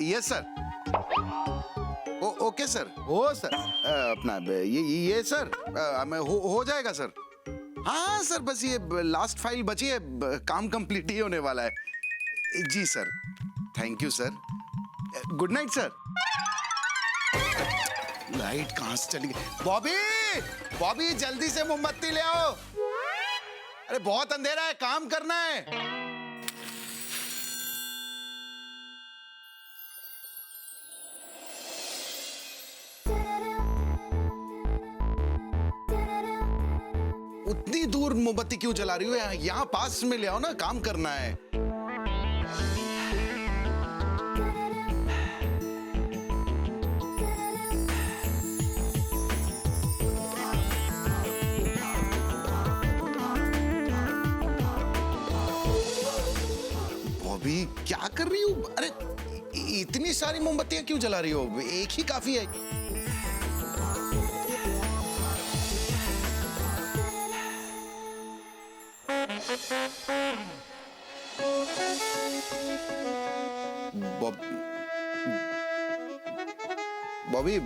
Yes sir. Okay sir, हो sir. अपना ये सर हो जाएगा सर। हाँ सर, बस ये लास्ट फाइल बची है, काम कंप्लीट ही होने वाला है। जी sir, thank you sir. Good night sir. Light कहाँ से चली गई? बॉबी, बॉबी जल्दी से मोमबत्ती ले आओ। अरे बहुत अंधेरा है, काम करना है। उतनी दूर मोमबत्ती क्यों जला रही हो? यहाँ पास में ले आओ ना, काम करना है। बॉबी क्या कर रही हो? अरे इतनी सारी मोमबत्तियां क्यों जला रही हो? एक ही काफी है। बॉबी,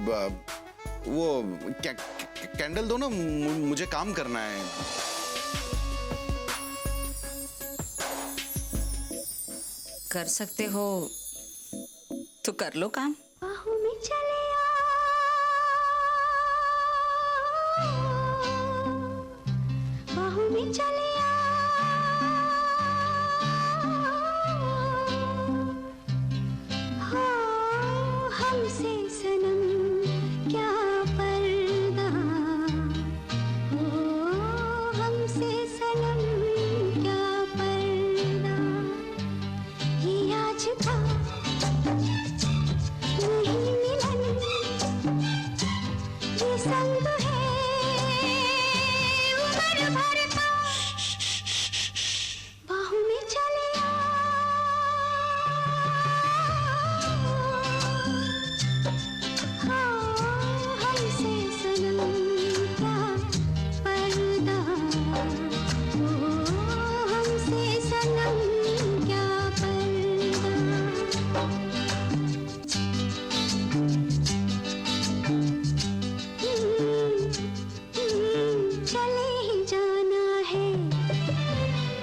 वो कैंडल दो ना, मुझे काम करना है। कर सकते हो तो कर लो काम। बाहों में चले बाहों में चले हो हमसे सनम क्या पर्दा हो हमसे सनम क्या पर्दा ये आज था नहीं मिलन ये संग है उम्र भर का बाहों में चले हमसे सनम क्या पर्दा हो हमसे सनम क्या पर्दा चले ही जाना है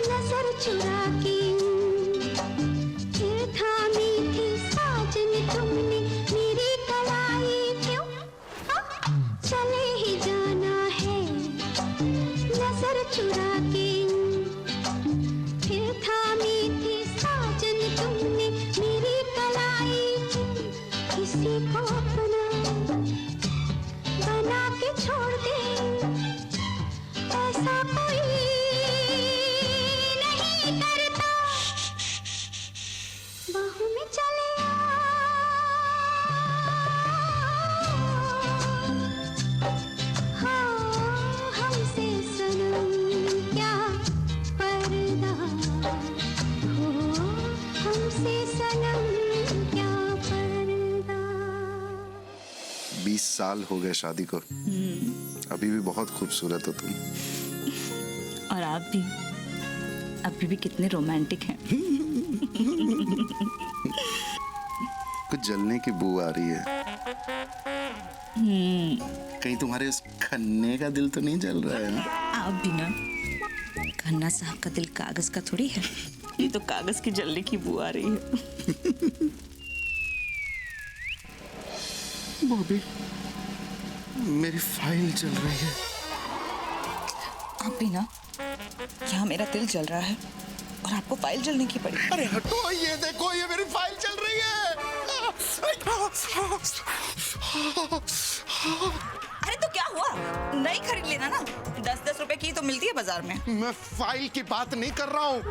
नजर चुरा के फिर थामी थी साजन तुमने मेरी कलाई क्यों चले ही जाना है नजर चुरा के फिर थामी थी साजन तुमने मेरी कलाई क्यों किसी को अपना बना के छोड़ दे ऐसा कोई नहीं करता बाहों में चले हमसे सनम क्या पर्दा हो हमसे सनम क्या पर्दा। 20 साल हो गए शादी को, अभी भी बहुत खूबसूरत हो तुम। और आप भी अभी भी कितने रोमांटिक हैं। कुछ जलने की बू आ रही है। कहीं तुम्हारे उस खन्ने का दिल तो नहीं जल रहा है ना? आप भी ना, खन्ना साहब का दिल कागज का थोड़ी है, ये तो कागज की जलने की बू आ रही है। बॉबी, मेरी फाइल जल रही है। आप भी ना, यहाँ मेरा दिल जल रहा है और आपको फाइल जलने की पड़ी। अरे हटो, ये देखो, ये मेरी फाइल चल रही है। अरे तो क्या हुआ, नई खरीद लेना ना, 10-10 रुपए की तो मिलती है बाजार में। मैं फाइल की बात नहीं कर रहा हूँ,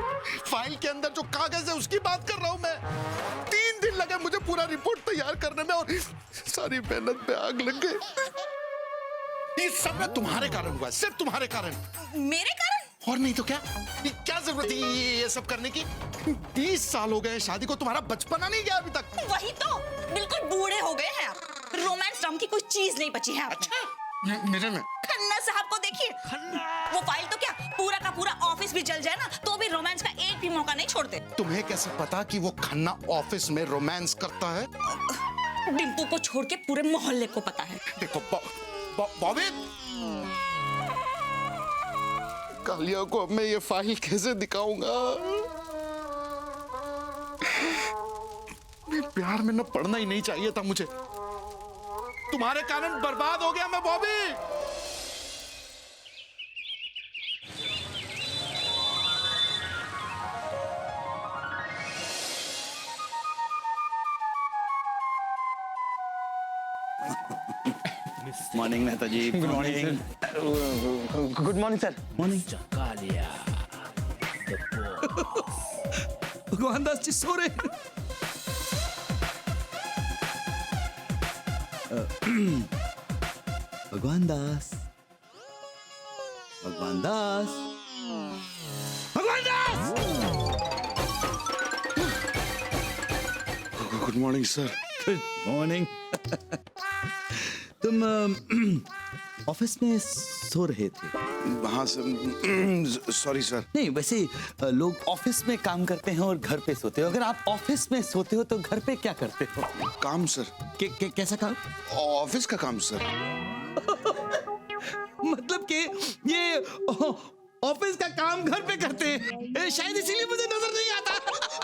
फाइल के अंदर जो कागज है उसकी बात कर रहा हूँ मैं। 3 दिन लगे मुझे पूरा रिपोर्ट तैयार करने में और सारी मेहनत पे आग लग गई। ये सब ना तुम्हारे कारण हुआ, सिर्फ तुम्हारे कारण। मेरे कारण? और नहीं तो क्या? ये क्या जरूरत है ये सब करने की? 20 साल हो गए शादी को, तुम्हारा बचपना नहीं गया अभी तक। वही तो, बिल्कुल बूढ़े हो गए हैं आप। रोमांस नाम की कोई चीज नहीं बची है आप में। अच्छा, मेरे में खन्ना साहब को देखिए, वो फाइल तो क्या, पूरा का पूरा ऑफिस भी जल जाए ना तो भी रोमांस का एक एक भी मौका नहीं छोड़ते। तुम्हें कैसे पता कि वो खन्ना ऑफिस में रोमांस करता है? डिम्पू को छोड़ के पूरे मोहल्ले को पता है। देखो बॉबी, कालिया को अब मैं ये फाइल कैसे दिखाऊंगा? प्यार में न पढ़ना ही नहीं चाहिए था मुझे। तुम्हारे कारण बर्बाद हो गया मैं Bobby. Morning Mehta ji. Good morning good morning sir. Morning. Bhagwan Das जी सो रहे। भगवान Das, Bhagwan Das, Bhagwan Das. Good morning sir. Good morning. तुम ऑफिस में सो रहे थे? हाँ सर, सॉरी सर। नहीं, वैसे लोग ऑफिस में काम करते हैं और घर पे सोते हो। अगर आप ऑफिस में सोते हो तो घर पे क्या करते हो? काम सर। कैसा काम? ऑफिस का काम सर। मतलब कि ये ऑफिस का काम घर पे करते हैं, शायद इसीलिए मुझे नजर नहीं आता।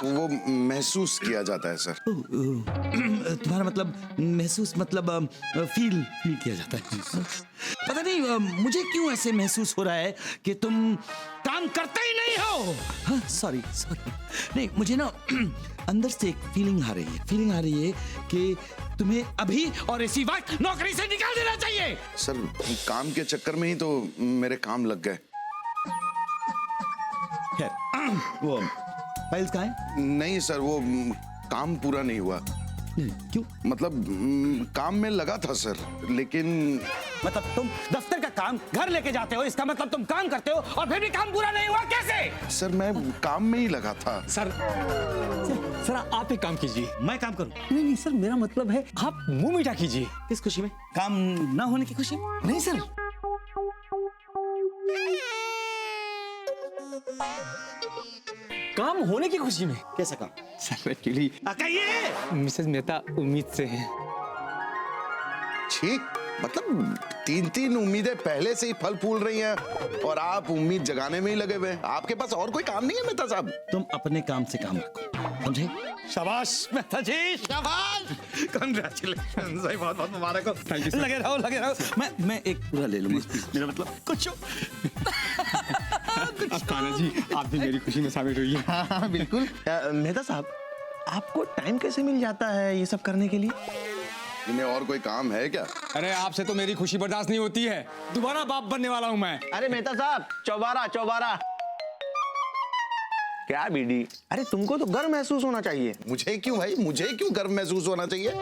वो महसूस किया जाता है सर। तुम्हारा मतलब महसूस मतलब फील किया जाता है। पता नहीं मुझे क्यों ऐसे महसूस हो रहा है कि तुम काम करते ही नहीं हो। Sorry sorry. नहीं, मुझे ना अंदर से एक फीलिंग आ रही है कि तुम्हें अभी और इसी वक्त नौकरी से निकाल देना चाहिए। सर, काम के चक्कर में ही तो मेरे काम लग गए। वो फाइल्स कहाँ है? नहीं सर, वो काम पूरा नहीं हुआ। क्यों? मतलब काम में लगा था सर, लेकिन मतलब तुम दफ्तर का काम घर लेके जाते हो, इसका मतलब तुम काम करते हो और फिर भी काम पूरा नहीं हुआ, कैसे? सर मैं काम में ही लगा था। सर आप एक काम कीजिए। मैं काम करूं? नहीं सर, मेरा मतलब है आप मुंह मीठा कीजिए। किस खुशी में? काम ना होने की खुशी में? नहीं सर, काम होने की खुशी में। कैसा काम? सर एक्चुअली कहिए। मिसेस मेहता उम्मीद से हैं। छी, मतलब 3 उम्मीदें पहले से ही फल फूल रही हैं और आप उम्मीद जगाने में ही लगे हुए हैं। आपके पास और कोई काम नहीं है मेहता साहब? तुम अपने काम से काम रखो, समझे? शाबाश मेहता जी, शाबाश। कांग्रेचुलेशन, सही, बहुत बहुत मुबारक हो। Thank you. लगे रहो। मैं एक पूरा ले लूंगा। मेरा मतलब कुछ कान्हा जी, आप भी मेरी खुशी में शामिल हुई है। हाँ बिल्कुल। मेहता साहब, आपको टाइम कैसे मिल जाता है ये सब करने के लिए? इन्हें और कोई काम है क्या? अरे आपसे तो मेरी खुशी बर्दाश्त नहीं होती है। दोबारा बाप बनने वाला हूँ मैं। अरे मेहता साहब, चौबारा क्या बीडी? अरे तुमको तो गर्व महसूस होना चाहिए। मुझे क्यों भाई, मुझे क्यों गर्व महसूस होना चाहिए?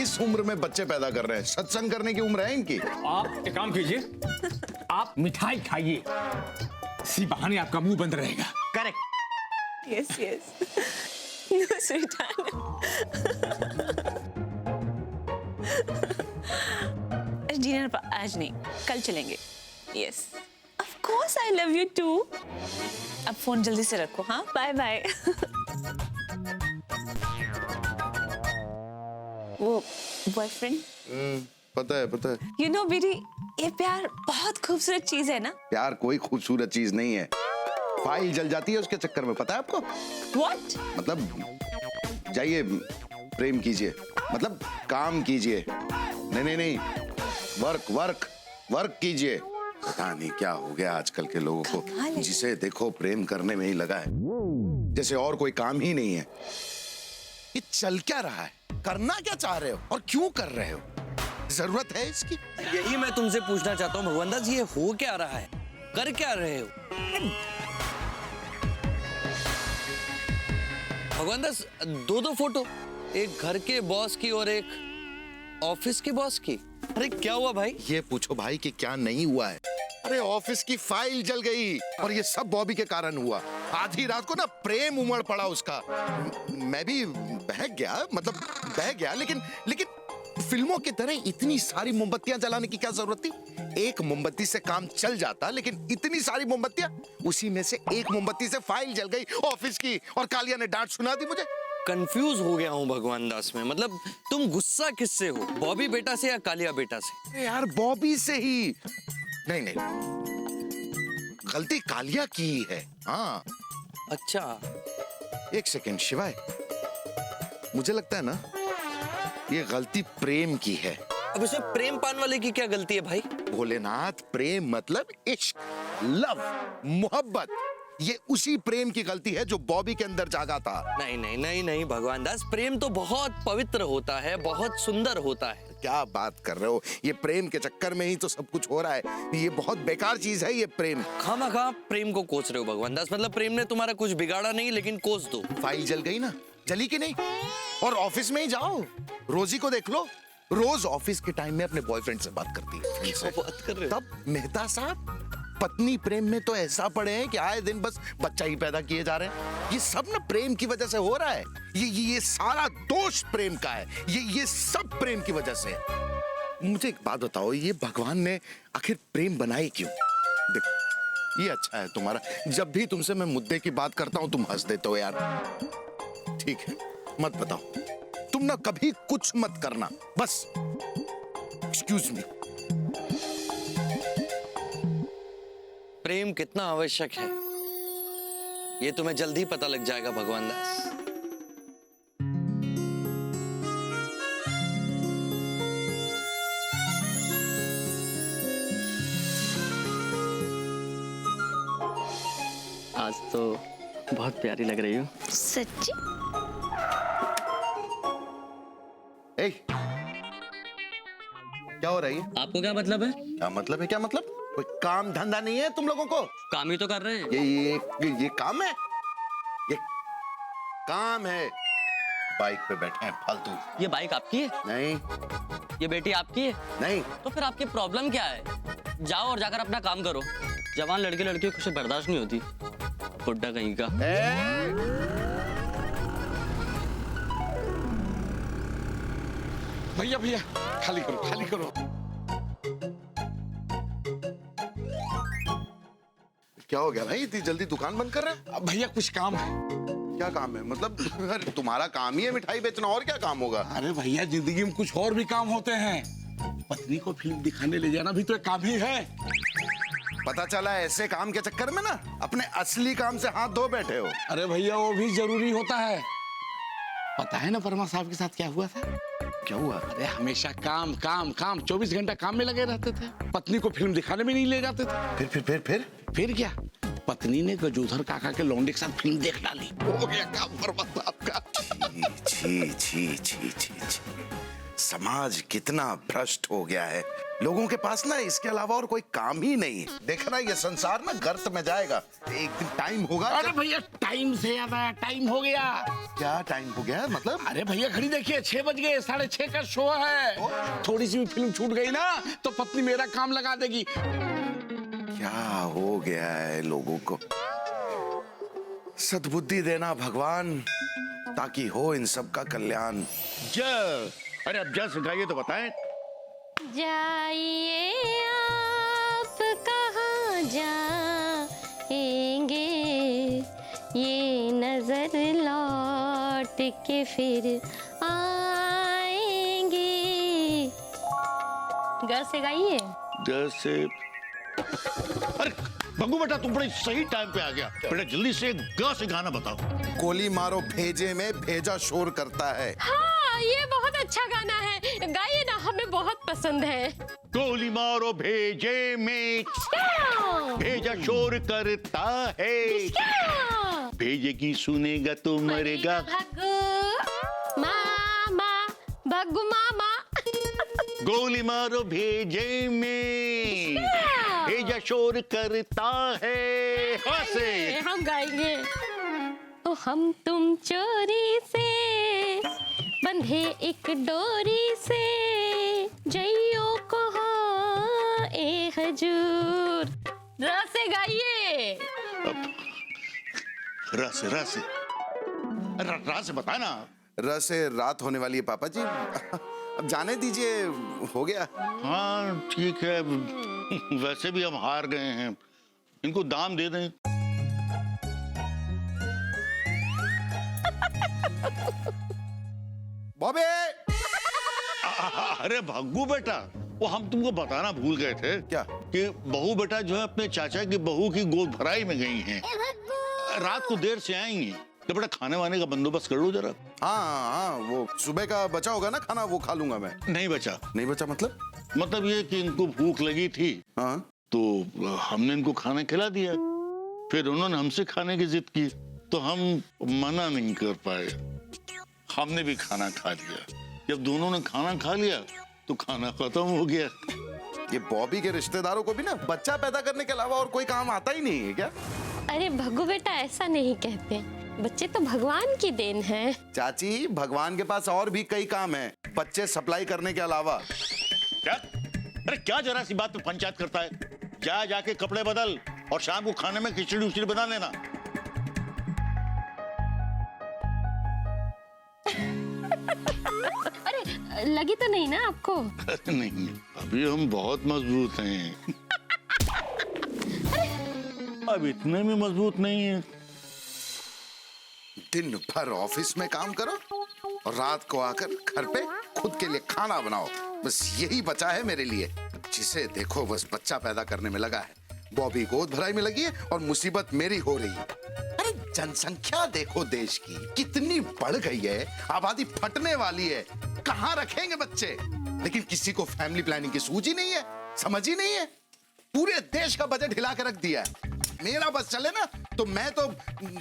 इस उम्र में बच्चे पैदा कर रहे हैं, सत्संग करने की उम्र है इनकी। आप एक काम कीजिए, आप मिठाई खाइए, इसी बहाने आपका मुंह बंद रहेगा। Correct. Yes. No, sweetheart. Dinner पर आज नहीं, कल चलेंगे। Yes. Of course I love you too. अब फोन जल्दी से रखो, हाँ? Bye bye. वो बॉयफ्रेंड? पता है। You know बेटी, ये प्यार बहुत खूबसूरत चीज है ना? प्यार कोई खूबसूरत चीज नहीं है। फाइल जल जाती है उसके चक्कर में, पता है आपको? What? मतलब जाइए प्रेम कीजिए, मतलब काम कीजिए। नहीं, वर्क कीजिए। पता नहीं क्या हो गया आजकल के लोगों को, जिसे देखो प्रेम करने में ही लगा है, जैसे और कोई काम ही नहीं है। ये चल क्या रहा है? करना क्या चाह रहे हो और क्यों कर रहे हो? जरूरत है इसकी? यही मैं तुमसे पूछना चाहता हूँ भगवान दास, ये हो क्या रहा है, कर क्या रहे हो? भगवान दास, दो फोटो, एक घर के बॉस की और एक ऑफिस के बॉस की। अरे क्या हुआ भाई? ये पूछो भाई कि क्या नहीं हुआ है। अरे ऑफिस की फाइल जल गई और ये सब बॉबी के कारण हुआ। आधी रात को ना प्रेम उमड़ पड़ा उसका। मैं भी बह गया, लेकिन फिल्मों की तरह इतनी सारी मोमबत्तियां जलाने की क्या जरूरत थी? एक मोमबत्ती से काम चल जाता, लेकिन इतनी सारी मोमबत्तियां, उसी में से एक मोमबत्ती से फाइल जल गई ऑफिस की, और कालिया ने डांट सुना दी मुझे। कंफ्यूज हो गया हूँ भगवान दास में। मतलब तुम गुस्सा किससे हो, बॉबी बेटा से या कालिया बेटा से? अरे यार बॉबी से ही। नहीं नहीं, गलती कालिया की ही है। हाँ अच्छा, एक सेकेंड शिवाय, मुझे लगता है ना ये गलती प्रेम की है। अब इसमें प्रेम पान वाले की क्या गलती है भाई? भोलेनाथ, प्रेम मतलब इश्क, लव, मोहब्बत। ये उसी प्रेम की गलती है जो बॉबी के अंदर जागा था। नहीं नहीं नहीं नहीं भगवान दास, प्रेम तो बहुत पवित्र होता है, बहुत सुंदर होता है। क्या बात कर रहे हो? ये प्रेम के चक्कर में ही तो सब कुछ हो रहा है। ये बहुत बेकार चीज है ये प्रेम। खामखा प्रेम को कोस रहे हो भगवान दास। मतलब प्रेम ने तुम्हारा कुछ बिगाड़ा नहीं, लेकिन कोस दो। फाइल जल गई ना, जली कि नहीं? और ऑफिस में ही जाओ, रोजी को देख लो, रोज ऑफिस के टाइम में अपने बॉयफ्रेंड से बात करती है। क्या बात कर रहे हो? तब मेहता साहब पत्नी प्रेम में तो ऐसा पड़े हैं कि आए दिन बस बच्चा ही पैदा किए जा रहे हैं। ये सब ना प्रेम की वजह से हो रहा है। ये सारा दोष प्रेम का है। ये सब प्रेम की वजह से है। मुझे एक बात बताओ, ये भगवान ने आखिर प्रेम बनाई क्यों? देखो ये अच्छा है तुम्हारा, जब भी तुमसे मैं मुद्दे की बात करता हूं तुम हंस देते हो यार। ठीक है, मत बताओ, तुम ना कभी कुछ मत करना, बस एक्सक्यूज मी। प्रेम कितना आवश्यक है ये तुम्हें जल्दी पता लग जाएगा भगवान दास। आज तो बहुत प्यारी लग रही हो। सच्ची? ए, क्या हो रहा है? आपको क्या मतलब है? क्या मतलब है? क्या मतलब? कोई काम धंधा नहीं है तुम लोगों को? काम ही तो कर रहे हैं। ये काम है? ये काम है? बाइक पे बैठे हैं फालतू। ये बाइक आपकी है? नहीं ये बेटी आपकी है? नहीं। तो फिर आपकी प्रॉब्लम क्या है? जाओ और जाकर अपना काम करो। जवान लड़के लड़की को खुशी बर्दाश्त नहीं होती। बुड्ढा कहीं का। भैया भैया खाली करो, खाली करो। क्या हो गया भाई, इतनी जल्दी दुकान बंद कर रहे हैं? अब भैया कुछ काम है। क्या काम है? मतलब अरे तुम्हारा काम ही है मिठाई बेचना, और क्या काम होगा? अरे भैया जिंदगी में कुछ और भी काम होते हैं। पत्नी को फिल्म दिखाने ले जाना भी तो एक काम ही है। पता चला ऐसे काम के चक्कर में ना अपने असली काम से हाथ धो बैठे हो। अरे भैया वो भी जरूरी होता है। पता है ना परमा साहब के साथ क्या हुआ था? क्या हुआ? अरे हमेशा काम काम काम, 24 घंटा काम में लगे रहते थे। पत्नी को फिल्म दिखाने में नहीं ले जाते थे। फिर क्या? पत्नी ने गजोधर काका के लौंडे के साथ फिल्म देख डाली। हो गया काम परमा साहब का। छी छी छी छी छी। समाज कितना भ्रष्ट हो गया है। लोगों के पास ना इसके अलावा और कोई काम ही नहीं है। देखना ये संसार ना गर्त में जाएगा। एक दिन टाइम होगा। अरे भैया टाइम से याद आया, टाइम हो गया। क्या टाइम हो गया मतलब? अरे भैया घड़ी देखिए, 6 बज गए, 6:30 का शो है। थोड़ी सी भी फिल्म छूट गई ना तो पत्नी मेरा काम लगा देगी। क्या हो गया है लोगों को? सद्बुद्धि देना भगवान, ताकि हो इन सब का कल्याण। अरे अब जय सिखाइए तो बताएं। जाइए आप कहाँ जाएंगे, ये नजर लौट के फिर आएंगे। ग से गाइए। जैसे अरे बग्गू बेटा तुम बड़े सही टाइम पे आ गया बेटा, जल्दी से ग से गाना बताओ। गोली मारो भेजे में भेजा शोर करता है। हाँ, ये बहुत अच्छा गाना है, गाइए ना, हमें बहुत पसंद है। गोली मारो भेजे में भेजा शोर करता है, भेजे की सुनेगा तो मरेगा। भग्गू मामा, भग्गू मामा। गोली मारो भेजे में भेजा शोर करता है। हम गाएंगे। तो हम तुम चोरी से बंधे एक डोरी से, जइयो कहाँ ए हजूर। रसे गाइए। रस बता ना। रस से रात होने वाली है पापा जी। अब जाने दीजिए, हो गया। हाँ ठीक है, वैसे भी हम हार गए हैं, इनको दाम दे दें। बॉबी, अरे भग्गू बेटा, वो हम तुमको बताना भूल गए थे। क्या? कि बहू बेटा जो है अपने चाचा की बहू की गोद भराई में गई हैं। रात को देर से आएंगी, तो बेटा खाने वाने का बंदोबस्त कर लो जरा। हाँ हाँ, वो सुबह का बचा होगा ना खाना, वो खा लूंगा मैं। नहीं बचा। नहीं बचा मतलब? मतलब ये कि इनको भूख लगी थी, हाँ, तो हमने इनको खाना खिला दिया। फिर उन्होंने हमसे खाने की जिद की, तो हम मना नहीं कर पाए, हमने भी खाना खा लिया। जब दोनों ने खाना खा लिया तो खाना खत्म हो गया। ये बॉबी के रिश्तेदारों को भी ना बच्चा पैदा करने के अलावा और कोई काम आता ही नहीं है क्या? अरे भग्गू बेटा, ऐसा नहीं कहते, बच्चे तो भगवान की देन है। चाची, भगवान के पास और भी कई काम है बच्चे सप्लाई करने के अलावा। क्या? अरे क्या जरा सी बात पे पंचायत करता है? जा जाके कपड़े बदल और शाम को खाने में खिचड़ी उचड़ी बना लेना। अरे लगी तो नहीं ना आपको? नहीं, अभी हम बहुत मजबूत हैं। अब इतने भी मजबूत नहीं है। दिन भर ऑफिस में काम करो और रात को आकर घर पे खुद के लिए खाना बनाओ, बस यही बचा है मेरे लिए। जिसे देखो बस बच्चा पैदा करने में लगा है। बॉबी गोद भराई में लगी है और मुसीबत मेरी हो रही है। अरे जनसंख्या देखो देश की कितनी बढ़ गई है, आबादी फटने वाली है, कहाँ रखेंगे बच्चे? लेकिन किसी को फैमिली प्लानिंग की सूझ ही नहीं है, समझ ही नहीं है। पूरे देश का बजट हिला के रख दिया है। मेरा बस चले ना तो मैं तो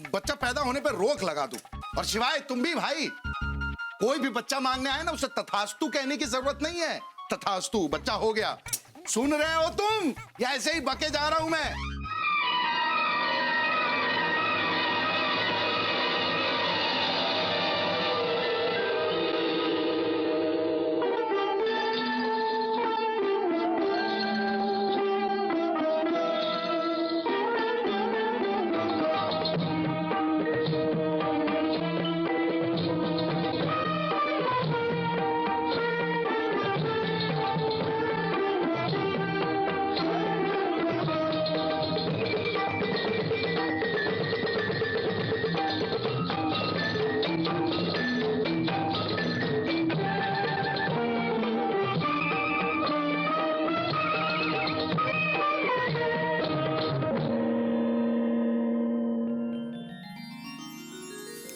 बच्चा पैदा होने पर रोक लगा दूं। और शिवाय तुम भी भाई, कोई भी बच्चा मांगने आए ना उसे तथास्तु कहने की जरूरत नहीं है। तथास्तु, बच्चा हो गया। सुन रहे हो तुम या ऐसे ही बके जा रहा हूं मैं?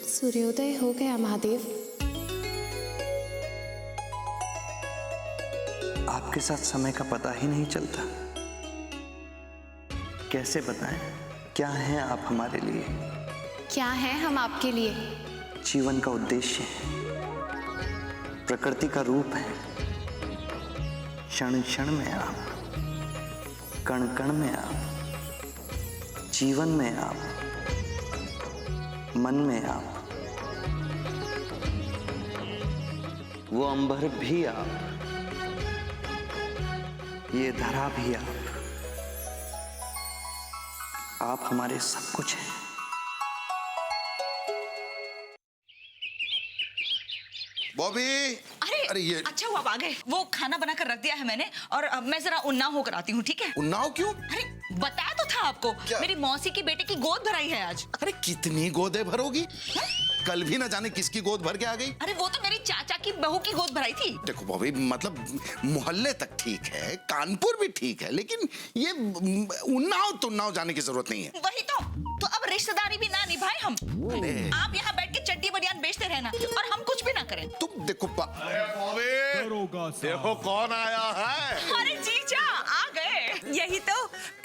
सूर्योदय हो गया महादेव। आपके साथ समय का पता ही नहीं चलता। कैसे बताएं क्या हैं आप हमारे लिए? क्या है हम आपके लिए? जीवन का उद्देश्य है, प्रकृति का रूप है। क्षण क्षण में आप, कण कण में आप, जीवन में आप, मन में आप, वो अंबर भी आप, ये धरा भी आप हमारे सब कुछ हैं। बॉबी, अरे ये अच्छा हुआ आ गए। वो खाना बना कर रख दिया है मैंने, और अब मैं जरा उन्नाव होकर आती हूँ, ठीक है? उन्नाव क्यों? अरे बताया तो था आपको, मेरी मौसी की बेटे की गोद भराई है आज। अरे कितनी गोदें भरोगी? कल भी ना जाने किसकी गोद भर के आ गई। अरे वो तो मेरी चाचा की बहू की गोद भराई थी। देखो बॉबी, मतलब मोहल्ले तक ठीक है, कानपुर भी ठीक है, लेकिन ये उन्नाव तुन्नाव जाने की जरूरत नहीं है। वही तो अब रिश्तेदारी भी ना निभाए हम। आप यहाँ बैठ के चड्डी बनियान बेचते रहना और हम कुछ भी ना करें। तुम देखो देखो कौन आया है। अरे जीजा आ गए। यही तो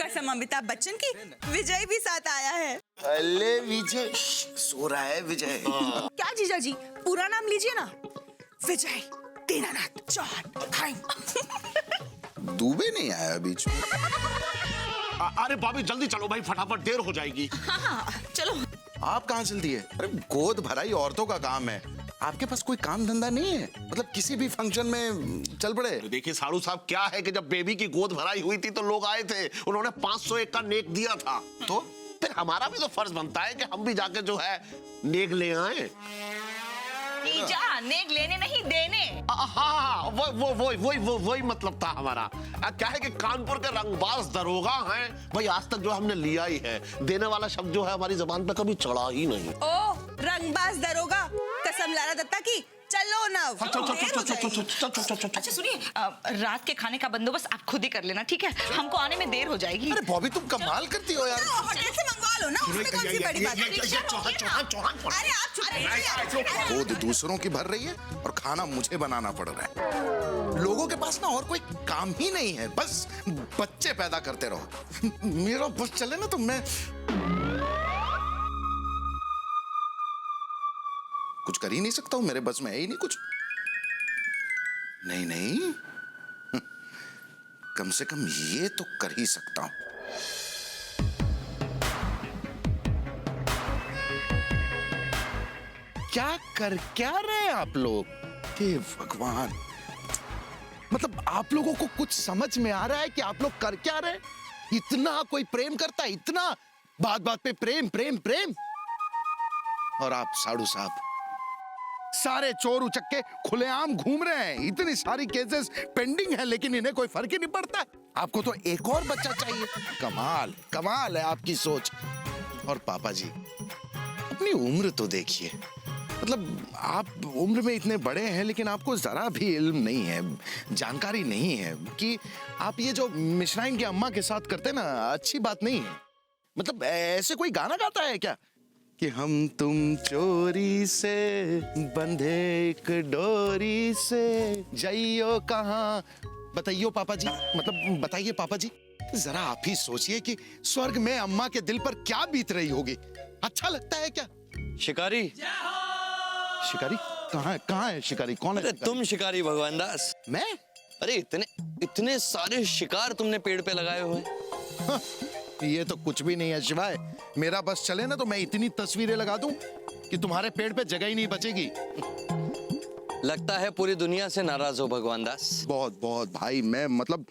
कसम अमिताभ बच्चन की, विजय भी साथ आया है। अरे विजय सो रहा है। विजय क्या जीजा जी, पूरा नाम लीजिए ना। विजय दीनानाथ चौहान। दुबे नहीं आया बीच में। अरे भाभी जल्दी चलो भाई, फटाफट देर हो जाएगी। हाँ चलो। आप कहाँ चलती है? अरे गोद भराई औरतों का काम है, आपके पास कोई काम धंधा नहीं है? मतलब किसी भी फंक्शन में चल पड़े। देखिए साड़ू साहब, क्या है कि जब बेबी की गोद भराई हुई थी तो लोग आए थे, उन्होंने 501 का नेक दिया था, तो फिर हमारा भी तो फर्ज बनता है कि हम भी जाके जो है नेक ले आए। जीजा, नेक लेने नहीं देने। हाँ, वही मतलब था हमारा। क्या है कि कानपुर के रंगबाज दरोगा हैं भाई, आज तक जो हमने लिया ही है, देने वाला शब्द जो है हमारी जुबान पे कभी चढ़ा ही नहीं। ओ रंगबाज दरोगा, कसम लारा दत्ता की। चलो ना। अच्छा सुनिए, रात के खाने का बंदोबस्त आप खुद ही कर लेना, ठीक है? हमको आने में देर हो जाएगी। अरे बॉबी तुम कमाल करती हो यार। होटल से मंगवा लो ना, उसमें कौन सी बड़ी बात है? अरे आप चुप रहिए। खुद दूसरों की भर रही है और खाना मुझे बनाना पड़ रहा है। लोगों के पास ना और कोई काम ही नहीं है, बस बच्चे पैदा करते रहो। मेरा बस चले ना तो मैं कुछ कर ही नहीं सकता हूं, मेरे बस में है ही नहीं कुछ। नहीं, कम से कम ये तो कर ही सकता हूं। क्या रहे हैं आप लोग? हे भगवान, मतलब आप लोगों को कुछ समझ में आ रहा है कि आप लोग कर क्या रहे हैं? इतना कोई प्रेम करता है, इतना बात बात पे प्रेम प्रेम प्रेम, और आप साड़ू साहब सारे चोर उचक्के खुलेआम घूम रहे हैं। इतनी सारी केसेस पेंडिंग है लेकिन इन्हें कोई फर्क ही नहीं पड़ता। आपको तो एक और बच्चा चाहिए। कमाल है आपकी सोच। और पापा जी, अपनी उम्र तो देखिए, मतलब आप उम्र में इतने बड़े हैं लेकिन आपको जरा भी इल्म नहीं है, जानकारी नहीं है कि आप ये जो मिश्राइन की अम्मा के साथ करते ना, अच्छी बात नहीं है। मतलब ऐसे कोई गाना गाता है क्या कि हम तुम चोरी से बंधे एक डोरी से जाइयो कहाँ? बताइयो पापा जी, मतलब बताइए पापा जी, जरा आप ही सोचिए कि स्वर्ग में अम्मा के दिल पर क्या बीत रही होगी। अच्छा लगता है क्या? शिकारी कहाँ है शिकारी? कौन है? तुम शिकारी भगवान दास? मैं? अरे इतने सारे शिकार तुमने पेड़ पे लगाए हुए। ये तो कुछ भी नहीं है शिवाय। मेरा बस चले ना तो मैं इतनी तस्वीरें लगा दूं कि तुम्हारे पेड़ पे जगह ही नहीं बचेगी। लगता है पूरी दुनिया से नाराज हो भगवान दास। बहुत भाई, मैं मतलब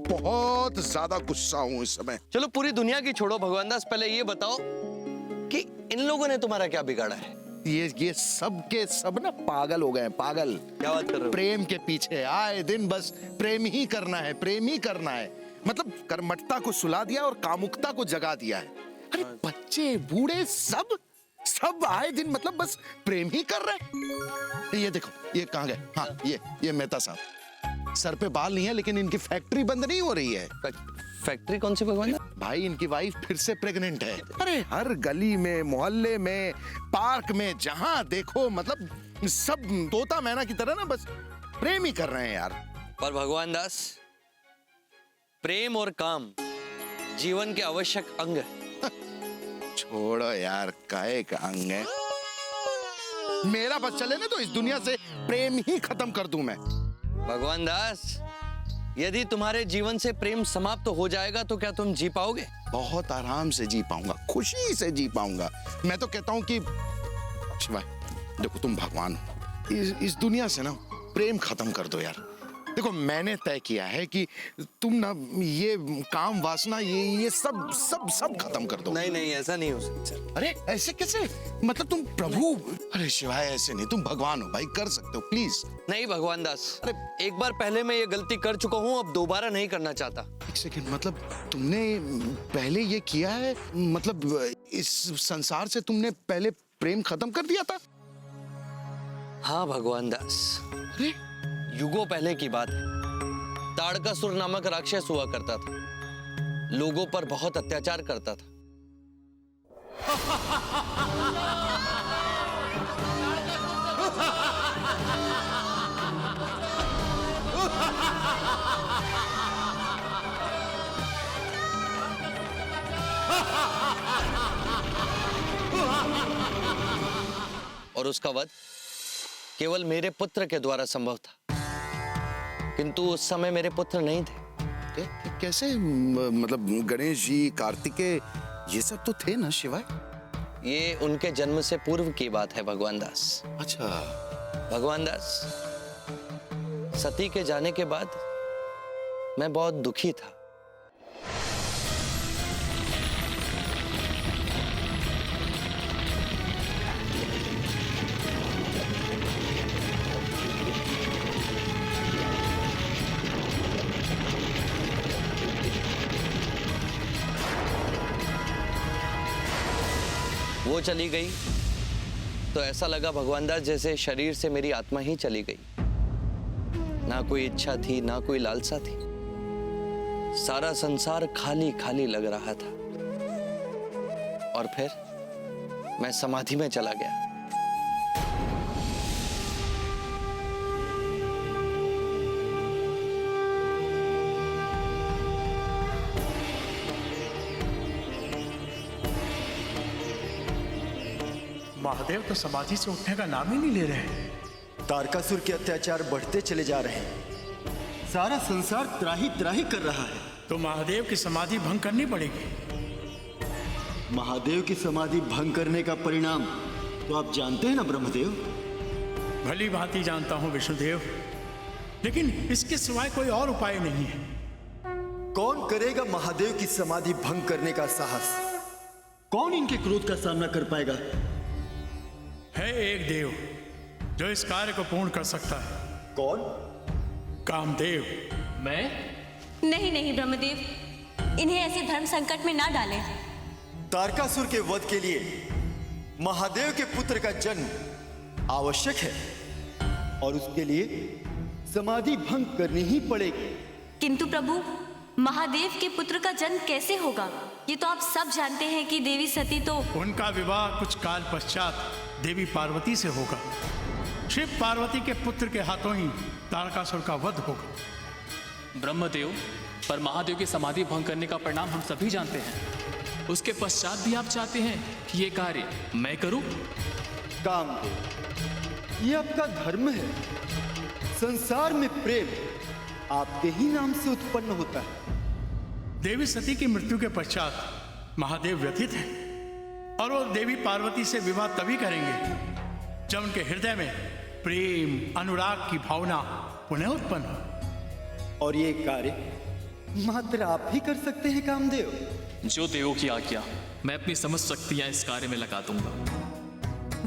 बहुत ज्यादा गुस्सा हूं इस समय। चलो पूरी दुनिया की छोड़ो भगवान दास, पहले ये बताओ कि इन लोगों ने तुम्हारा क्या बिगाड़ा है? ये सब के सब ना पागल हो गए हैं, पागल। क्या बात कर रहे हो? प्रेम के पीछे आए दिन बस प्रेम ही करना है, प्रेम ही करना है। मतलब कर्मठता को सुला दिया और कामुकता को जगा दिया है। अरे बच्चे बूढ़े सब आए दिन मतलब बस प्रेम ही कर रहे। ये देखो, ये कहाँ गए? हाँ, ये मेहता साहब, सर पे बाल नहीं है लेकिन इनकी फैक्ट्री बंद नहीं हो रही है। फैक्ट्री कौन सी भगवान? भाई इनकी वाइफ फिर से प्रेग्नेंट है। अरे हर गली में, मोहल्ले में, पार्क में, जहां देखो मतलब सब तोता मैना की तरह ना बस प्रेम ही कर रहे हैं यार। पर भगवान दास, प्रेम और काम जीवन के आवश्यक अंग है। छोड़ो यार, काहे का अंग है? मेरा बस चले ना तो इस दुनिया से प्रेम ही खत्म कर दूं मैं। भगवान दास, यदि तुम्हारे जीवन से प्रेम समाप्त हो जाएगा तो क्या तुम जी पाओगे? बहुत आराम से जी पाऊंगा, खुशी से जी पाऊंगा। मैं तो कहता हूं कि शिवाय देखो, तुम भगवान हो, इस दुनिया से ना प्रेम खत्म कर दो यार। देखो मैंने तय किया है कि तुम ना ये काम वासना ये सब खत्म कर दो। नहीं ऐसा नहीं हो सकता। अरे ऐसे कैसे? मतलब तुम प्रभु? अरे शिवाय ऐसे नहीं, तुम भगवान हो भाई, कर सकते हो प्लीज। नहीं भगवान दास, अरे एक बार पहले मैं ये गलती कर चुका हूँ, अब दोबारा नहीं करना चाहता। एक सेकंड, मतलब तुमने पहले ये किया है? मतलब इस संसार से तुमने पहले प्रेम खत्म कर दिया था? हाँ भगवान दास। अरे युगों पहले की बात है। ताड़कासुर नामक राक्षस हुआ करता था, लोगों पर बहुत अत्याचार करता था। और उसका वध केवल मेरे पुत्र के द्वारा संभव था, किंतु उस समय मेरे पुत्र नहीं थे। कैसे? मतलब गणेश जी, कार्तिकेय, ये सब तो थे ना शिवाय? ये उनके जन्म से पूर्व की बात है भगवान दास। अच्छा भगवान दास, सती के जाने के बाद मैं बहुत दुखी था। वो चली गई तो ऐसा लगा भगवान दास जैसे शरीर से मेरी आत्मा ही चली गई। ना कोई इच्छा थी, ना कोई लालसा थी। सारा संसार खाली खाली लग रहा था। और फिर मैं समाधि में चला गया। महादेव तो समाधि से उठने का नाम ही नहीं ले रहे। तारकासुर के अत्याचार बढ़ते चले जा रहे हैं। सारा संसार त्राही त्राही कर रहा है। तो महादेव की समाधि भंग करनी पड़ेगी। महादेव की समाधि भंग करने का परिणाम तो आप जानते हैं ना ब्रह्मदेव? भली भांति जानता हूं विष्णुदेव, लेकिन इसके सिवाय कोई और उपाय नहीं है। कौन करेगा महादेव की समाधि भंग करने का साहस? कौन इनके क्रोध का सामना कर पाएगा? है एक देव जो इस कार्य को पूर्ण कर सकता है। कौन? कामदेव। मैं? नहीं नहीं ब्रह्मदेव, इन्हें ऐसे धर्म संकट में ना डालें। तारकासुर के वध के लिए महादेव के पुत्र का जन्म आवश्यक है और उसके लिए समाधि भंग करनी ही पड़ेगी। किंतु प्रभु, महादेव के पुत्र का जन्म कैसे होगा? ये तो आप सब जानते हैं कि देवी सती तो... उनका विवाह कुछ काल पश्चात देवी पार्वती से होगा। शिव पार्वती के पुत्र के हाथों ही तारकासुर का वध होगा। ब्रह्मदेव, पर महादेव की समाधि भंग करने का परिणाम हम सभी जानते हैं। उसके पश्चात भी आप चाहते हैं कि ये कार्य मैं करूं? कामदेव, ये आपका धर्म है। संसार में प्रेम आपके ही नाम से उत्पन्न होता है। देवी सती की मृत्यु के पश्चात महादेव व्यथित हैं और वो देवी पार्वती से विवाह तभी करेंगे जब उनके हृदय में प्रेम अनुराग की भावना पुनः उत्पन्न हो। और ये कार्य मात्र आप ही कर सकते हैं कामदेव। जो देवों की आज्ञा, मैं अपनी समस्त शक्तियां इस कार्य में लगा दूंगा।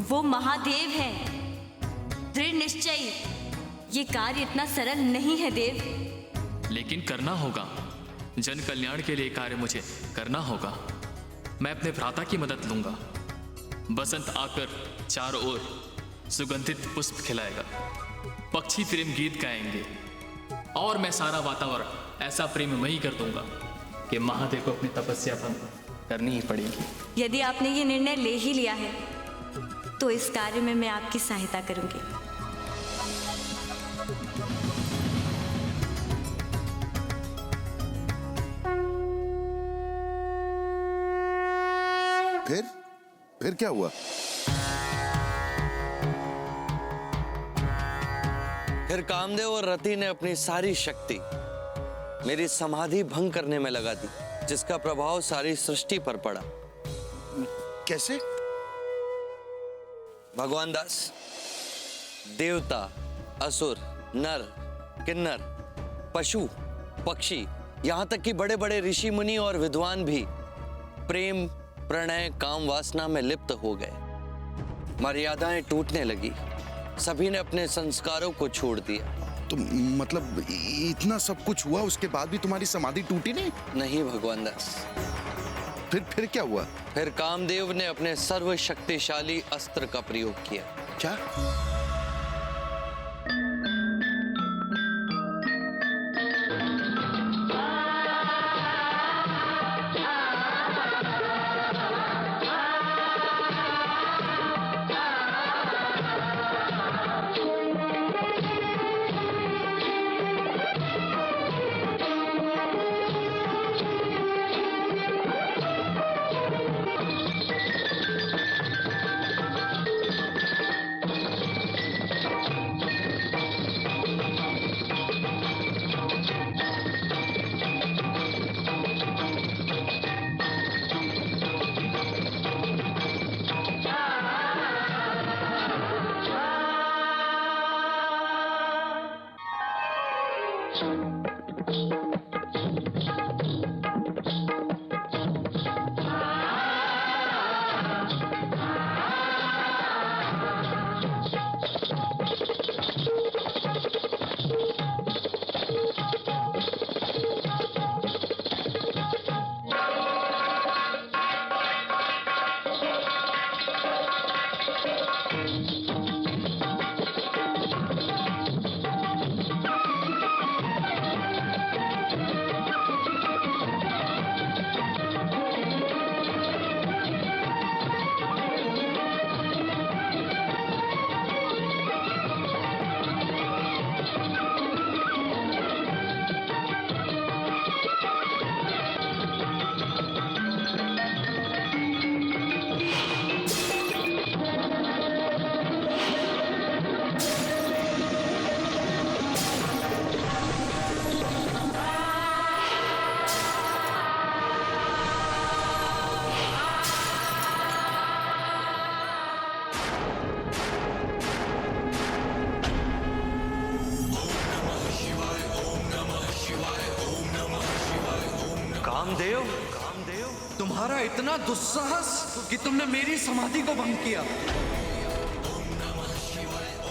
वो महादेव है, दृढ़ निश्चयी। ये कार्य इतना सरल नहीं है देव। लेकिन करना होगा। जन कल्याण के लिए कार्य मुझे करना होगा। मैं अपने भ्राता की मदद लूंगा। बसंत आकर चारों ओर सुगंधित पुष्प खिलाएगा, पक्षी प्रेम गीत गाएंगे और मैं सारा वातावरण ऐसा प्रेममयी कर दूंगा कि महादेव को अपनी तपस्या भंग करनी ही पड़ेगी। यदि आपने ये निर्णय ले ही लिया है तो इस कार्य में मैं आपकी सहायता करूंगी। फिर क्या हुआ? फिर कामदेव और रति ने अपनी सारी शक्ति मेरी समाधि भंग करने में लगा दी, जिसका प्रभाव सारी सृष्टि पर पड़ा। कैसे? भगवान दास, देवता, असुर, नर, किन्नर, पशु, पक्षी, यहां तक कि बड़े बड़े ऋषि मुनि और विद्वान भी प्रेम, प्रणय, काम वासना में लिप्त हो गए। मर्यादाएं टूटने लगी। सभी ने अपने संस्कारों को छोड़ दिया। तो मतलब इतना सब कुछ हुआ, उसके बाद भी तुम्हारी समाधि टूटी नहीं? नहीं भगवान दास। फिर क्या हुआ? फिर कामदेव ने अपने सर्वशक्तिशाली अस्त्र का प्रयोग किया। क्या? तुम्हारा इतना दुस्साहस कि तुमने मेरी समाधि को भंग किया।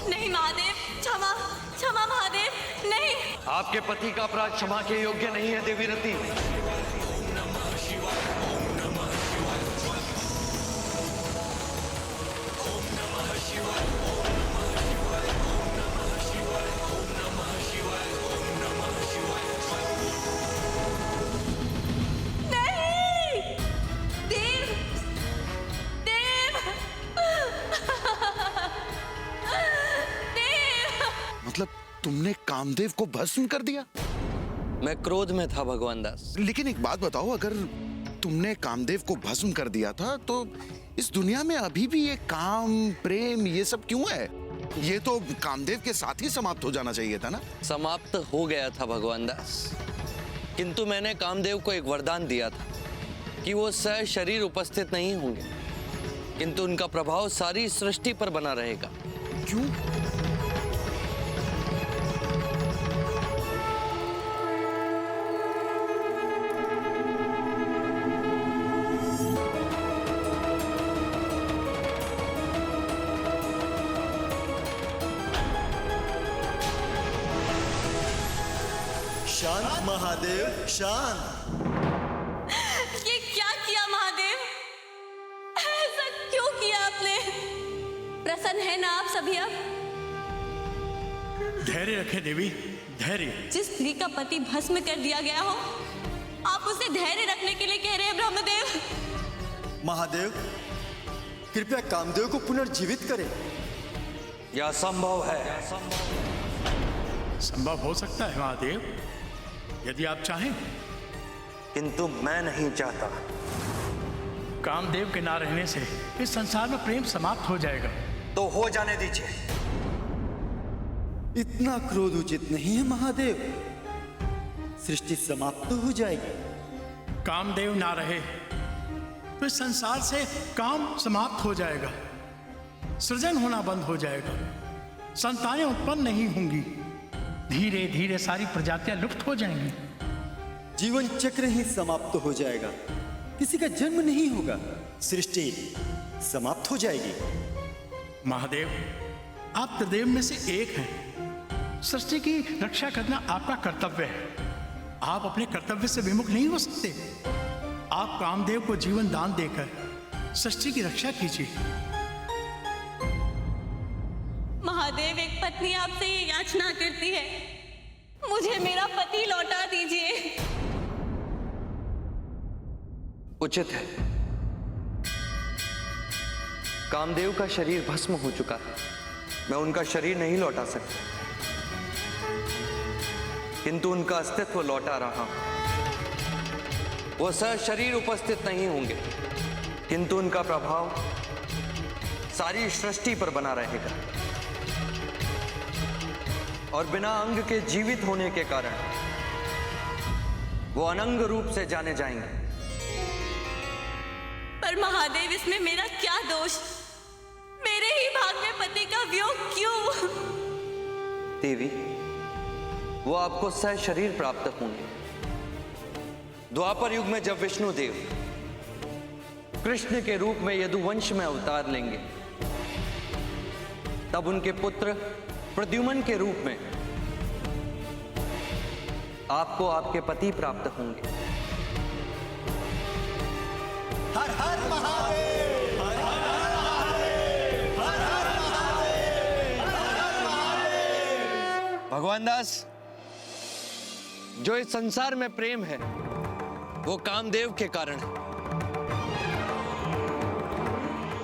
नहीं महादेव, क्षमा क्षमा महादेव, नहीं। आपके पति का अपराध क्षमा के योग्य नहीं है देवी रति। नहीं देव, देव, देव। मतलब तुमने कामदेव को भस्म कर दिया? मैं क्रोध में था भगवान दास। लेकिन एक बात बताओ, अगर तुमने कामदेव को भस्म कर दिया था तो इस दुनिया में अभी भी ये काम प्रेम ये सब क्यों है? ये तो कामदेव के साथ ही समाप्त हो जाना चाहिए था ना? समाप्त हो गया था भगवान दास, किंतु मैंने कामदेव को एक वरदान दिया था कि वो शरीर उपस्थित नहीं होंगे, किंतु उनका प्रभाव सारी सृष्टि पर बना रहेगा। क्यों? शांत महादेव, शांत। ये क्या किया महादेव? ऐसा क्यों किया आपने? प्रसन्न है ना आप सभी अब? धैर्य रखें देवी, धैर्य। जिस स्त्री का पति भस्म कर दिया गया हो, आप उसे धैर्य रखने के लिए कह रहे हैं ब्रह्मदेव? महादेव, कृपया कामदेव को पुनर्जीवित करें। यह संभव है। संभव हो सकता है महादेव, यदि आप चाहें। किंतु मैं नहीं चाहता। कामदेव के ना रहने से इस संसार में प्रेम समाप्त हो जाएगा। तो हो जाने दीजिए। इतना क्रोध उचित नहीं है महादेव, सृष्टि समाप्त हो जाएगी। कामदेव ना रहे तो इस संसार से काम समाप्त हो जाएगा, सृजन होना बंद हो जाएगा, संतानें उत्पन्न नहीं होंगी, धीरे धीरे सारी प्रजातियां लुप्त हो जाएंगी। जीवन चक्र ही समाप्त हो जाएगा, किसी का जन्म नहीं होगा, सृष्टि समाप्त हो जाएगी। महादेव, आप त्रिदेव में से एक हैं। सृष्टि की रक्षा करना आपका कर्तव्य है। आप अपने कर्तव्य से विमुख नहीं हो सकते। आप कामदेव को जीवन दान देकर सृष्टि की रक्षा कीजिए। महादेव, एक पत्नी आपसे ये याचना करती है, मुझे मेरा पति लौटा दीजिए। उचित है। कामदेव का शरीर भस्म हो चुका है, मैं उनका शरीर नहीं लौटा सकता, किंतु उनका अस्तित्व लौटा रहा हूं। वो शरीर उपस्थित नहीं होंगे, किंतु उनका प्रभाव सारी सृष्टि पर बना रहेगा और बिना अंग के जीवित होने के कारण वो अनंग रूप से जाने जाएंगे। पर महादेव, इसमें मेरा क्या दोष? मेरे ही भाग में पति का वियोग क्यों? देवी, वो आपको सह शरीर प्राप्त होंगे। द्वापर युग में जब विष्णु देव कृष्ण के रूप में यदुवंश में अवतार लेंगे, तब उनके पुत्र प्रद्युम्न के रूप में आपको आपके पति प्राप्त होंगे। हर हर महादेव, हर हर महादेव, हर हर महादेव, हर हर महादेव। भगवान दास, जो इस संसार में प्रेम है वो कामदेव के कारण है।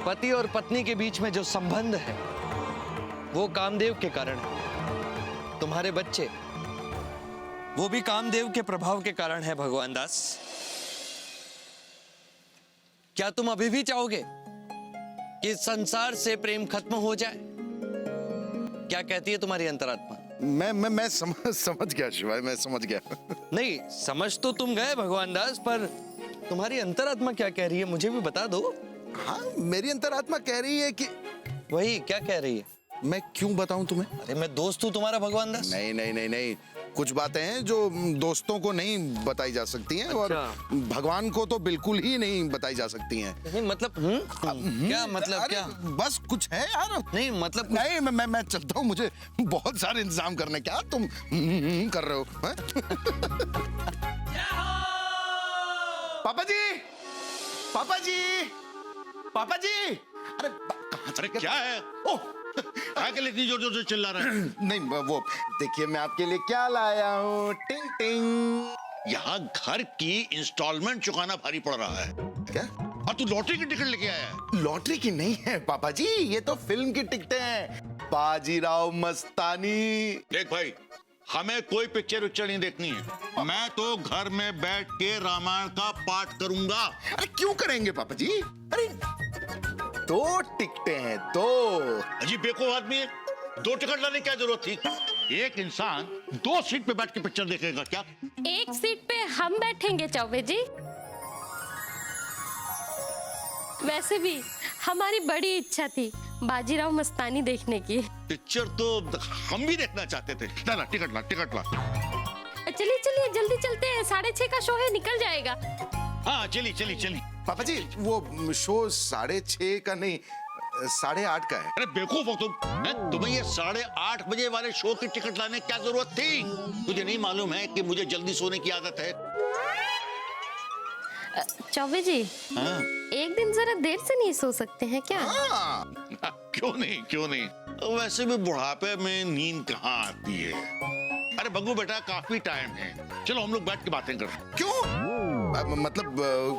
पति और पत्नी के बीच में जो संबंध है वो कामदेव के कारण है। तुम्हारे बच्चे वो भी कामदेव के प्रभाव के कारण है। भगवान दास, क्या तुम अभी भी चाहोगे कि संसार से प्रेम खत्म हो जाए? क्या कहती है तुम्हारी अंतरात्मा? मैं समझ गया शिवाय, मैं समझ गया। नहीं, समझ तो तुम गए भगवान दास, पर तुम्हारी अंतरात्मा क्या कह रही है मुझे भी बता दो। हाँ, मेरी अंतरात्मा कह रही है कि वही क्या कह रही है? मैं क्यों बताऊं तुम्हें? अरे मैं दोस्त हूं तुम्हारा भगवान दास। नहीं नहीं नहीं नहीं, कुछ बातें हैं जो दोस्तों को नहीं बताई जा सकती हैं और भगवान को तो बिल्कुल ही नहीं बताई जा सकती हैं। नहीं मतलब क्या मतलब क्या? बस कुछ है यार। नहीं मतलब नहीं मैं चलता हूँ, मुझे बहुत सारे इंतजाम करने। क्या तुम कर रहे हो? पापा जी, पापा जी, पापा जी। अरे क्या है? ओह, क्या के लिए इतनी जोर-जोर से चिल्ला रहे हैं? नहीं वो देखिए मैं आपके लिए क्या लाया हूँ। टिंग टिंग। यहाँ घर की इंस्टॉलमेंट चुकाना भारी पड़ रहा है। क्या? और तू लॉटरी की टिकट लेके आया है? लॉटरी की नहीं है पापा जी, ये तो फिल्म की टिकटें हैं। बाजीराव मस्तानी। देख भाई, हमें कोई पिक्चर उच्चर नहीं देखनी है। मैं तो घर में बैठ के रामायण का पाठ करूंगा। अरे क्यों करेंगे पापा जी? अरे 2 टिकटें हैं, 2। अजीब बेवकूफ आदमी है, 2 टिकट लाने की क्या जरूरत थी? एक इंसान 2 सीट पे बैठ के पिक्चर देखेगा क्या? एक सीट पे हम बैठेंगे चौबे जी। वैसे भी हमारी बड़ी इच्छा थी बाजीराव मस्तानी देखने की। पिक्चर तो हम भी देखना चाहते थे। ला टिकट ला, टिकट ला। चलिए चलिए जल्दी चलते हैं, 6:30 का शो है, निकल जाएगा। हाँ चली चली चली। पापा जी वो शो 6:30 का नहीं 8:30 का है। अरे बेवकूफ हो तुम, तुम्हें ये 8:30 बजे वाले शो की टिकट लाने की क्या जरूरत थी? तुझे नहीं मालूम है कि मुझे जल्दी सोने की आदत है? चौबे जी, हाँ? एक दिन जरा देर से नहीं सो सकते हैं क्या? क्यों नहीं, क्यों नहीं। वैसे भी बुढ़ापे में नींद कहाँ आती है। अरे बग्गू बेटा, काफी टाइम है, चलो हम लोग बैठ के बातें करें। क्यों? मतलब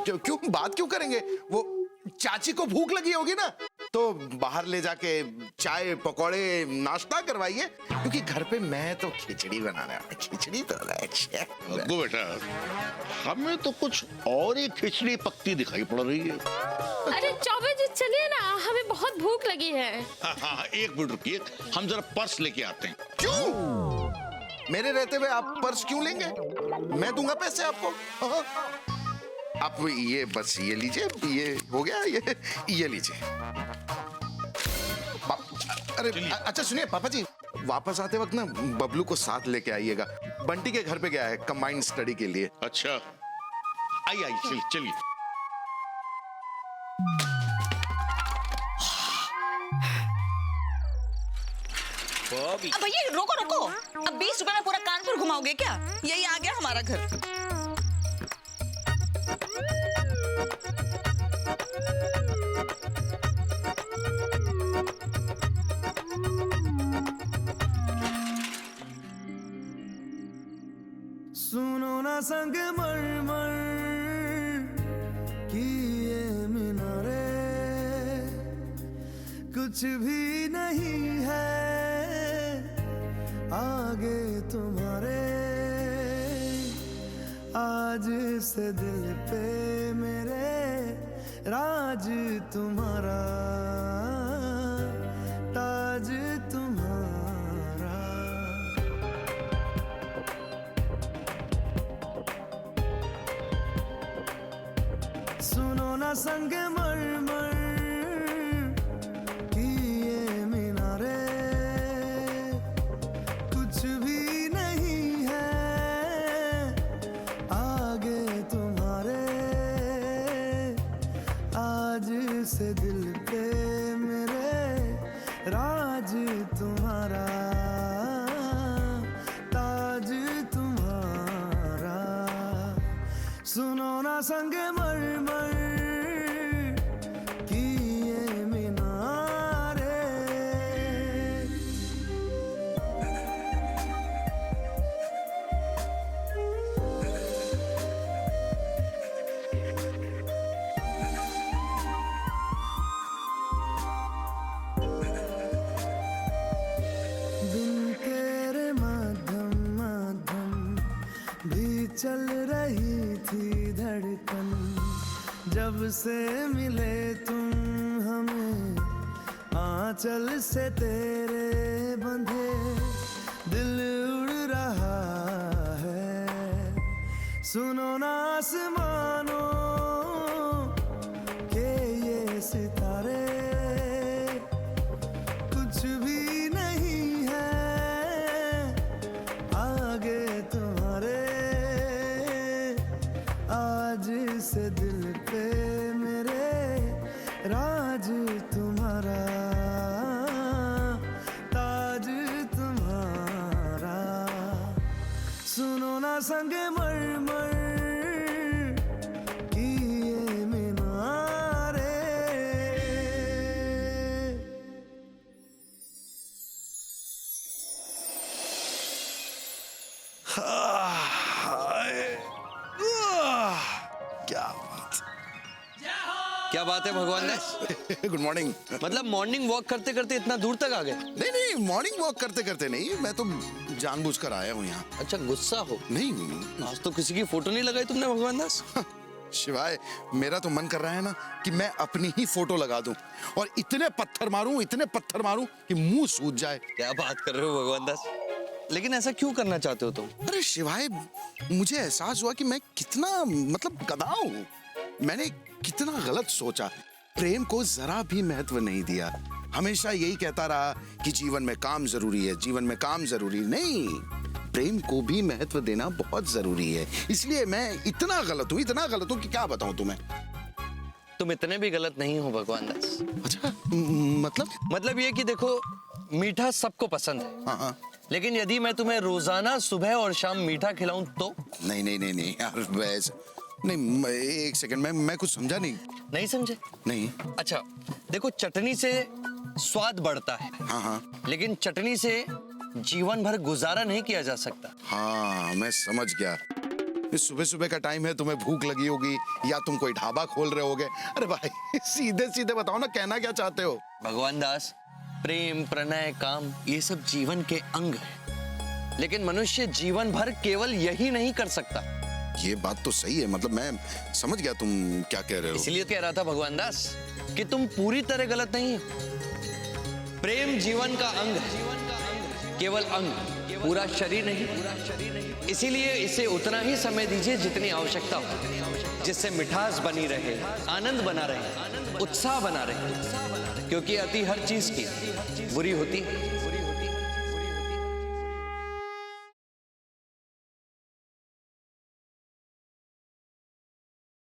क्यों बात क्यों करेंगे? वो चाची को भूख लगी होगी ना, तो बाहर ले जाके चाय पकौड़े नाश्ता करवाइए, क्योंकि घर पे मैं तो खिचड़ी बनाने वाला। खिचड़ी तो बग्गू बेटा, हमें तो कुछ और ही खिचड़ी पकती दिखाई पड़ रही है। अरे चौबे जी चलिए ना, हमें बहुत भूख लगी है। हाँ, 1 मिनट रुकिए, हम जरा पर्स लेके आते हैं। क्यों? मेरे रहते हुए आप पर्स क्यों लेंगे? मैं दूंगा पैसे आपको। आप ये बस ये लीजिए, ये हो गया, ये लीजिए। अरे अच्छा सुनिए पापा जी, वापस आते वक्त ना बबलू को साथ लेके आइएगा। बंटी के घर पे गया है कंबाइंड स्टडी के लिए। अच्छा, आइए चलिए चलिए। अब भैया रोको रोको, अब 20 रुपए में पूरा कानपुर घुमाओगे क्या? यही आ गया हमारा घर। सुनो ना संग मरमर की ये मीनारे, कुछ भी नहीं है आगे तुम्हारे। आज से दिल पे मेरे राज तुम्हारा, ताज तुम्हारा। सुनो ना संग मरमर की ये मीनारे, कुछ भी नहीं है आगे तुम्हारे। आज से दिल पे मेरे राज तुम्हारा, ताज तुम्हारा। सुनो ना संग मरमर की ये मीनारे। बिन तेरे माध्यम माध्यम भी चल रही थी धड़कन। जब से मिले तुम हमें आंचल से तेरे बंधे, दिल उड़ रहा है। सुनो ना आसमानों के ये सितारे, कुछ भी नहीं है आगे संगमरमर की ये मीनारे। क्या बात है भगवान दास? Good morning. मतलब मॉर्निंग वॉक करते करते इतना दूर तक आ गए? नहीं नहीं, मॉर्निंग वॉक करते करते नहीं, मैं तो जानबूझकर आया हूँ यहाँ। अच्छा, गुस्सा हो? नहीं, आज तो किसी की फोटो नहीं लगाई तुमने भगवान दास। शिवाय, मेरा तो मन कर रहा है ना कि मैं अपनी ही फोटो लगा दूं और इतने पत्थर मारूं कि मुंह सूज जाए। क्या बात कर रहे हो भगवान दास? लेकिन ऐसा क्यों करना चाहते हो तुम? अरे शिवाय, मुझे एहसास हुआ कि मैं कितना मतलब गधा हूँ। मैंने कितना गलत सोचा, प्रेम को जरा भी महत्व नहीं दिया। हमेशा यही कहता रहा कि जीवन में काम जरूरी है, जीवन में काम जरूरी नहीं, प्रेम को भी महत्व देना बहुत जरूरी है। इसलिए मैं इतना गलत हूँ कि क्या बताऊं तुम्हें। तुम इतने भी गलत नहीं हो भगवान दास। अच्छा, मतलब ये कि देखो, मीठा सबको पसंद है। हाँ। लेकिन यदि मैं तुम्हें रोजाना सुबह और शाम मीठा खिलाऊं तो? नहीं यार, वैसे नहीं, एक सेकंड, मैं कुछ समझा नहीं। नहीं समझे? नहीं। अच्छा देखो, चटनी से स्वाद बढ़ता है। हाँ। लेकिन चटनी से जीवन भर गुजारा नहीं किया जा सकता। हाँ, मैं समझ गया। सुबह सुबह का टाइम है, तुम्हें भूख लगी होगी या तुम कोई ढाबा खोल रहे होगे। अरे भाई, सीधे सीधे बताओ ना, कहना क्या चाहते हो? भगवान दास, प्रेम, प्रणय, काम, ये सब जीवन के अंग है, लेकिन मनुष्य जीवन भर केवल यही नहीं कर सकता। ये बात तो सही है, मतलब मैं समझ गया तुम क्या कह रहे हो। इसलिए कह रहा था भगवान दास कि तुम पूरी तरह गलत नहीं हो। प्रेम जीवन का अंग है, केवल अंग, पूरा शरीर नहीं। इसीलिए इसे उतना ही समय दीजिए जितनी आवश्यकता हो, जिससे मिठास बनी रहे, आनंद बना रहे, उत्साह बना रहे, क्योंकि अति हर चीज की बुरी होती है।